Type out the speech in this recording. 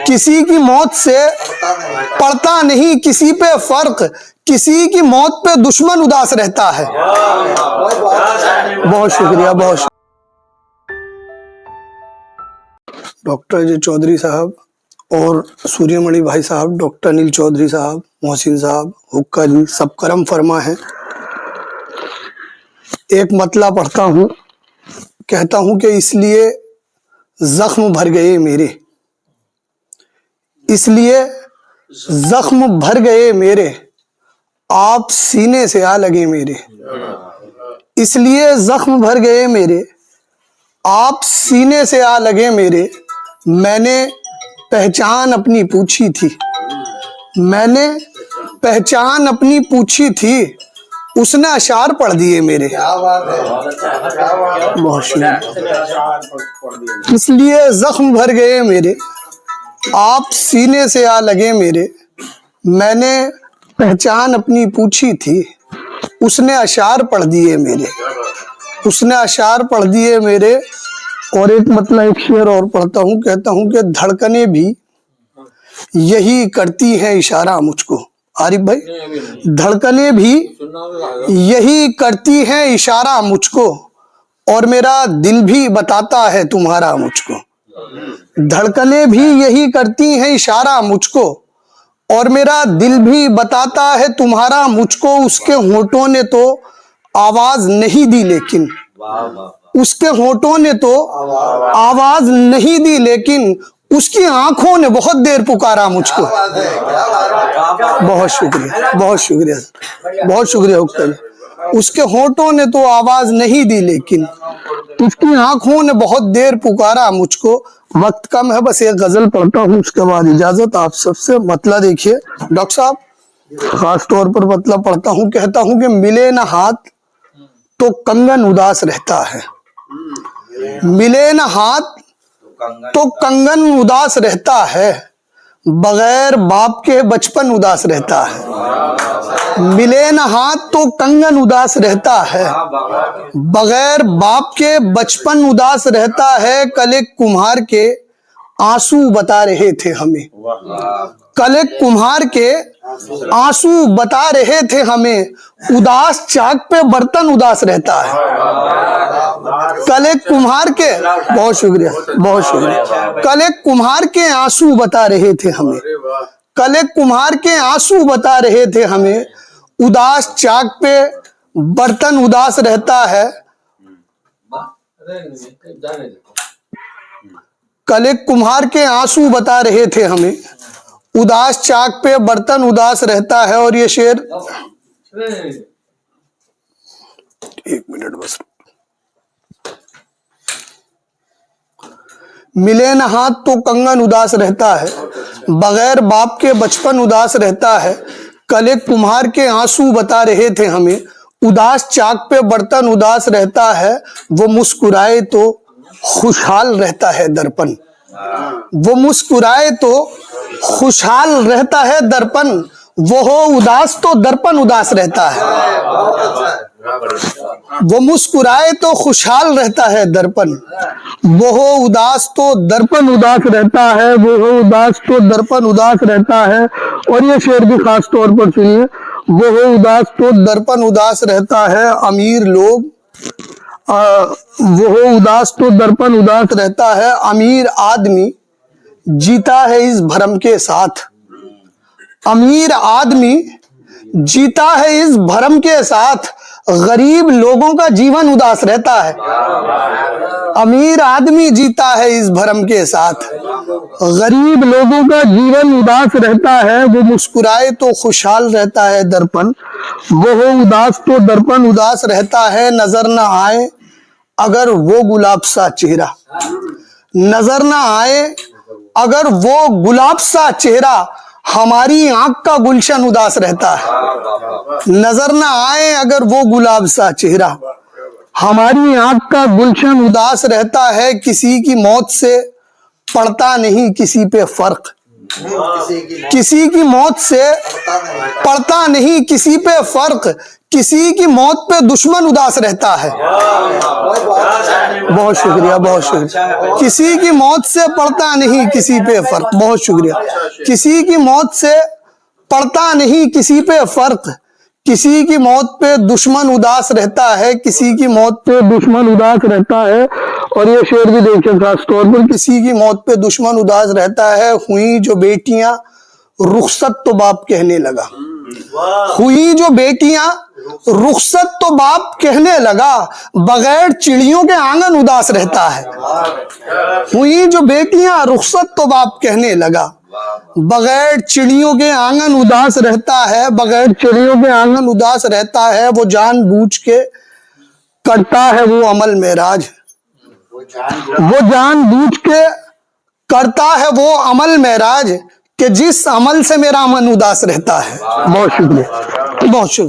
किसी की मौत से पड़ता नहीं किसी पे फर्क, किसी की मौत पे दुश्मन उदास रहता है। बहुत शुक्रिया, बहुत शुक्रिया। डॉक्टर अजय चौधरी साहब और सूर्यमणि भाई साहब, डॉक्टर अनिल चौधरी साहब, मोहसिन साहब, हुक्का जी, सब करम फरमा है। एक मतला पढ़ता हूँ, कहता हूँ कि इसलिए जख्म भर गए मेरे, इसलिए जख्म भर गए मेरे, आप सीने से आ लगे मेरे। इसलिए जख्म भर गए मेरे, आप सीने से आ लगे मेरे। मैंने पहचान अपनी पूछी थी, मैंने पहचान अपनी पूछी थी, उसने अशार पढ़ दिए मेरे। बहुत शुक्रिया। इसलिए जख्म भर गए मेरे, आप सीने से आ लगे मेरे। मैंने पहचान अपनी पूछी थी, उसने अशार पढ़ दिए मेरे, उसने अशार पढ़ दिए मेरे। और एक मतलब एक शेर और पढ़ता हूँ, कहता हूँ कि धड़कने भी यही करती हैं इशारा मुझको। आरिफ भाई, धड़कने भी यही करती हैं इशारा मुझको, और मेरा दिल भी बताता है तुम्हारा मुझको। धड़कने भी यही करती हैं इशारा मुझको, और मेरा दिल भी बताता है तुम्हारा मुझको। उसके होठों ने तो आवाज नहीं दी लेकिन, उसके होठों ने तो आवाज नहीं दी लेकिन, उसकी आंखों ने बहुत देर पुकारा मुझको। बहुत शुक्रिया, बहुत शुक्रिया, बहुत शुक्रिया हुक्का जी। उसके होठों ने तो आवाज नहीं दी लेकिन, उसकी आंखों ने बहुत देर पुकारा मुझको। वक्त कम है, बस एक गजल पढ़ता हूँ, उसके बाद इजाजत आप सबसे। मतलब देखिए डॉक्टर साहब, खास तौर पर मतलब पढ़ता हूँ, कहता हूँ कि मिले ना हाथ तो कंगन उदास रहता है, मिले ना हाथ तो कंगन उदास रहता है, बगैर बाप के बचपन उदास रहता है। मिले न हाथ तो कंगन उदास रहता है, बगैर बाप के बचपन उदास रहता है। कल एक कुम्हार के आंसू बता रहे थे हमें, कल एक कुम्हार के आंसू बता रहे थे हमें, उदास चाक पे बर्तन उदास रहता है। कल एक कुम्हार के, बहुत शुक्रिया, बहुत शुक्रिया। कल एक कुम्हार के आंसू बता रहे थे हमें, कल एक कुम्हार के आंसू बता रहे थे हमें, उदास चाक पे बर्तन उदास रहता है। कल एक कुम्हार के आंसू बता रहे थे हमें, उदास चाक पे बर्तन उदास रहता है। और ये शेर, एक मिनट बस। मिले न हाथ तो कंगन उदास रहता है, बगैर बाप के बचपन उदास रहता है। कल एक कुम्हार के आंसू बता रहे थे हमें, उदास चाक पे बर्तन उदास रहता है। वो मुस्कुराए तो खुशहाल रहता है दर्पण, वो मुस्कुराए तो खुशहाल रहता है दर्पण, वो हो उदास तो दर्पण उदास रहता है। वो मुस्कुराए तो खुशहाल रहता है दर्पण, वो हो उदास तो दर्पण उदास रहता है, वो हो उदास तो दर्पण उदास रहता है। और ये शेर भी खास तौर पर सुनिए, वो हो उदास तो दर्पण उदास रहता है। अमीर लोग वो हो उदास तो दर्पण उदास रहता है। अमीर आदमी जीता है इस भरम के साथ, अमीर आदमी जीता है इस भरम के साथ, गरीब लोगों का जीवन उदास रहता है। अमीर आदमी जीता है इस भरम के साथ, गरीब लोगों का जीवन उदास रहता है। वो मुस्कुराए तो खुशहाल रहता है दर्पण, वो हो उदास तो दर्पण उदास रहता है। नजर ना आए अगर वो गुलाब सा चेहरा, नजर ना आए अगर वो गुलाब सा चेहरा, हमारी आंख का गुलशन उदास रहता है। नजर ना आए अगर वो गुलाब सा चेहरा, हमारी आंख का गुलशन उदास रहता है। किसी की मौत से पड़ता नहीं किसी पे फर्क, किसी की मौत से पड़ता नहीं किसी पे फर्क, किसी की मौत पे दुश्मन उदास रहता है। बहुत शुक्रिया, बहुत शुक्रिया। किसी की मौत से पड़ता नहीं किसी पे फर्क, बहुत शुक्रिया। किसी की मौत से पड़ता नहीं किसी पे फर्क, किसी की मौत पे दुश्मन उदास रहता है, किसी की मौत पे दुश्मन उदास रहता है। और ये शेर भी देखिए खास तौर पर, किसी की मौत पे दुश्मन उदास रहता है। हुई जो बेटियां रुखसत तो बाप कहने लगा, हुई जो बेटियां रुखसत तो बाप कहने लगा, बगैर चिड़ियों के आंगन उदास रहता है। हुई जो बेटियां रुखसत तो बाप कहने लगा, बगैर चिड़ियों के आंगन उदास रहता है, बगैर चिड़ियों के आंगन उदास रहता है। वो जानबूझ के करता है वो अमल मेराज, वो जानबूझ के करता है वो अमल मेराज, कि जिस अमल से मेरा मन उदास रहता है। बहुत शुक्रिया, बहुत शुक्रिया।